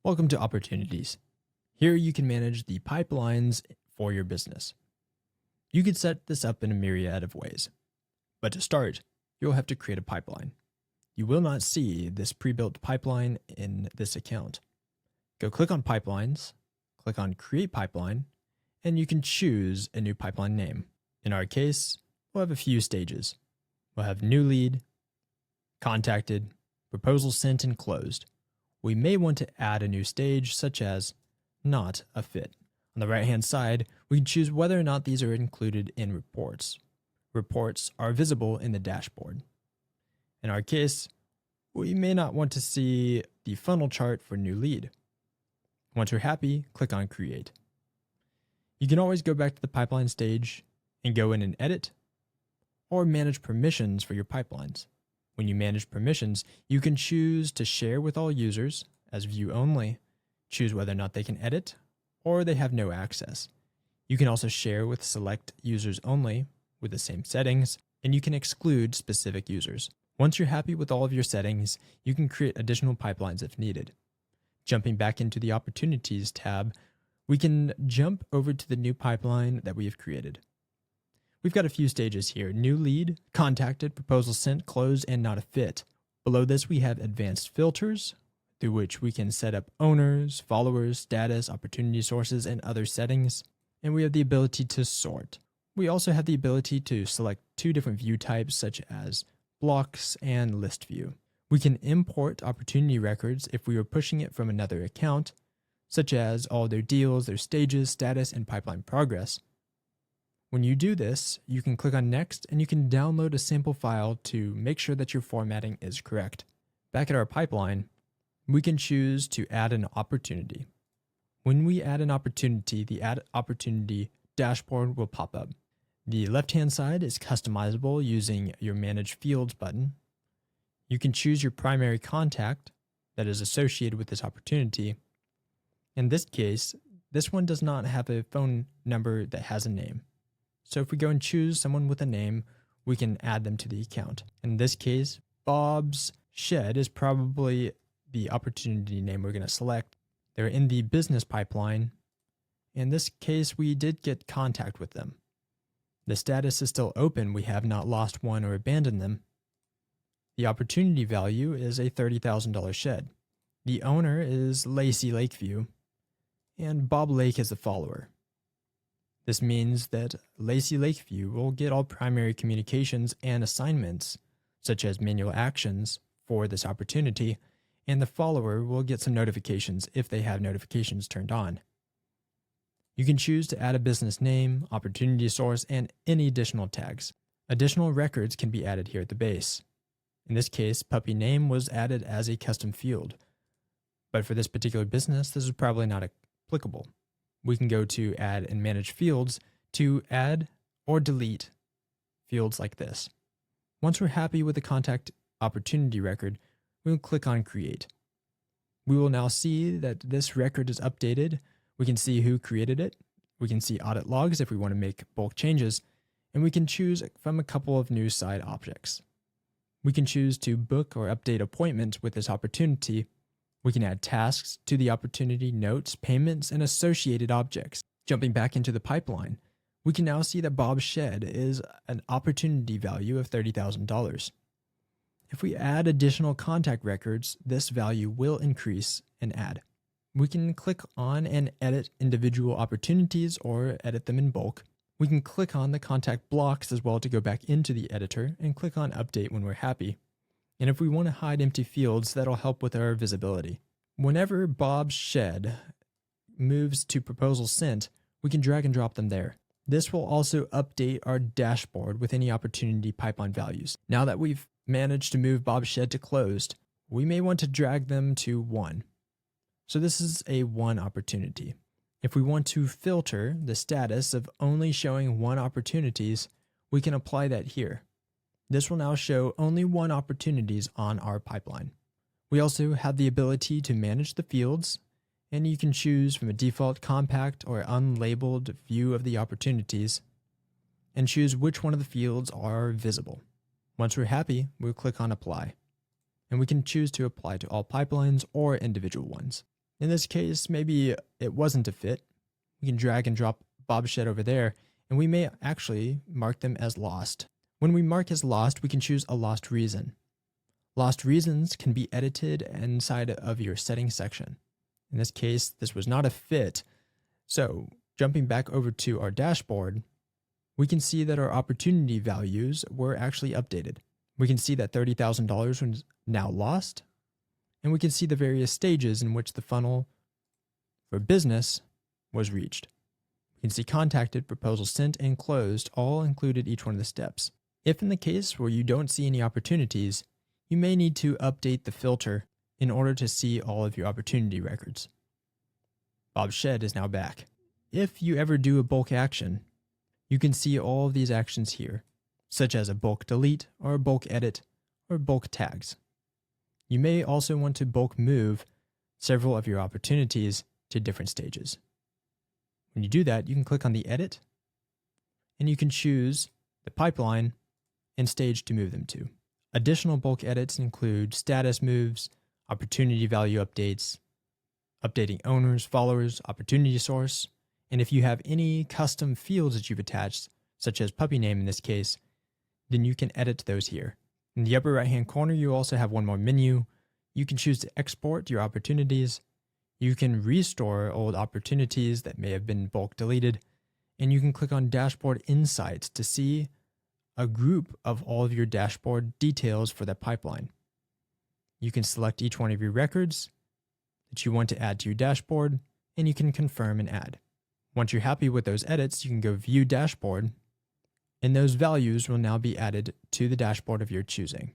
Welcome to Opportunities. Here you can manage the pipelines for your business. You could set this up in a myriad of ways. But to start, you'll have to create a pipeline. You will not see this pre-built pipeline in this account. Go click on Pipelines, click on Create Pipeline, and you can choose a new pipeline name. In our case, we'll have a few stages. We'll have New Lead, Contacted, Proposal Sent, and Closed. We may want to add a new stage, such as Not a Fit. On the right-hand side, we can choose whether or not these are included in reports. Reports are visible in the dashboard. In our case, we may not want to see the funnel chart for New Lead. Once you're happy, click on Create. You can always go back to the pipeline stage and go in and edit or manage permissions for your pipelines. When you manage permissions, you can choose to share with all users as view only, choose whether or not they can edit, or they have no access. You can also share with select users only with the same settings, and you can exclude specific users. Once you're happy with all of your settings, you can create additional pipelines if needed. Jumping back into the Opportunities tab, we can jump over to the new pipeline that we have created. We've got a few stages here: New Lead, Contacted, Proposal Sent, Closed, and Not a Fit. Below this, we have advanced filters, through which we can set up owners, followers, status, opportunity sources, and other settings. And we have the ability to sort. We also have the ability to select two different view types, such as blocks and list view. We can import opportunity records if we were pushing it from another account, such as all their deals, their stages, status, and pipeline progress. When you do this, you can click on Next and you can download a sample file to make sure that your formatting is correct. Back at our pipeline, we can choose to add an opportunity. When we add an opportunity, the Add Opportunity dashboard will pop up. The left-hand side is customizable using your Manage Fields button. You can choose your primary contact that is associated with this opportunity. In this case, this one does not have a phone number that has a name. So if we go and choose someone with a name, we can add them to the account. In this case, Bob's Shed is probably the opportunity name we're going to select. They're in the business pipeline. In this case, we did get contact with them. The status is still open. We have not lost one or abandoned them. The opportunity value is a $30,000 shed. The owner is Lacey Lakeview, and Bob Lake is the follower. This means that Lacey Lakeview will get all primary communications and assignments, such as manual actions, for this opportunity, and the follower will get some notifications if they have notifications turned on. You can choose to add a business name, opportunity source, and any additional tags. Additional records can be added here at the base. In this case, puppy name was added as a custom field, but for this particular business, this is probably not applicable. We can go to Add and Manage Fields to add or delete fields like this. Once we're happy with the contact opportunity record, we will click on Create. We will now see that this record is updated. We can see who created it. We can see audit logs if we want to make bulk changes, and we can choose from a couple of new side objects. We can choose to book or update appointments with this opportunity. We can add tasks to the opportunity, notes, payments, and associated objects. Jumping back into the pipeline, we can now see that Bob's Shed is an opportunity value of $30,000. If we add additional contact records, this value will increase and add. We can click on and edit individual opportunities or edit them in bulk. We can click on the contact blocks as well to go back into the editor and click on Update when we're happy. And if we want to hide empty fields, that'll help with our visibility. Whenever Bob's Shed moves to Proposal Sent, we can drag and drop them there. This will also update our dashboard with any opportunity pipeline values. Now that we've managed to move Bob's Shed to Closed, we may want to drag them to 1. So this is a 1 opportunity. If we want to filter the status of only showing 1 opportunities, we can apply that here. This will now show only 1 opportunities on our pipeline. We also have the ability to manage the fields, and you can choose from a default compact or unlabeled view of the opportunities, and choose which one of the fields are visible. Once we're happy, we'll click on Apply, and we can choose to apply to all pipelines or individual ones. In this case, maybe it wasn't a fit. We can drag and drop Bob Shed over there, and we may actually mark them as lost. When we mark as lost, we can choose a lost reason. Lost reasons can be edited inside of your settings section. In this case, this was not a fit. So jumping back over to our dashboard, we can see that our opportunity values were actually updated. We can see that $30,000 was now lost, and we can see the various stages in which the funnel for business was reached. We can see contacted, proposal sent, and closed all included each one of the steps. If in the case where you don't see any opportunities, you may need to update the filter in order to see all of your opportunity records. Bob Shed is now back. If you ever do a bulk action, you can see all of these actions here, such as a bulk delete or a bulk edit or bulk tags. You may also want to bulk move several of your opportunities to different stages. When you do that, you can click on the edit and you can choose the pipeline and stage to move them to. Additional bulk edits include status moves, opportunity value updates, updating owners, followers, opportunity source, and if you have any custom fields that you've attached, such as puppy name in this case, then you can edit those here. In the upper right-hand corner, you also have one more menu. You can choose to export your opportunities. You can restore old opportunities that may have been bulk deleted, and you can click on Dashboard Insights to see a group of all of your dashboard details for that pipeline. You can select each one of your records that you want to add to your dashboard, and you can confirm and add. Once you're happy with those edits, you can go View Dashboard, and those values will now be added to the dashboard of your choosing.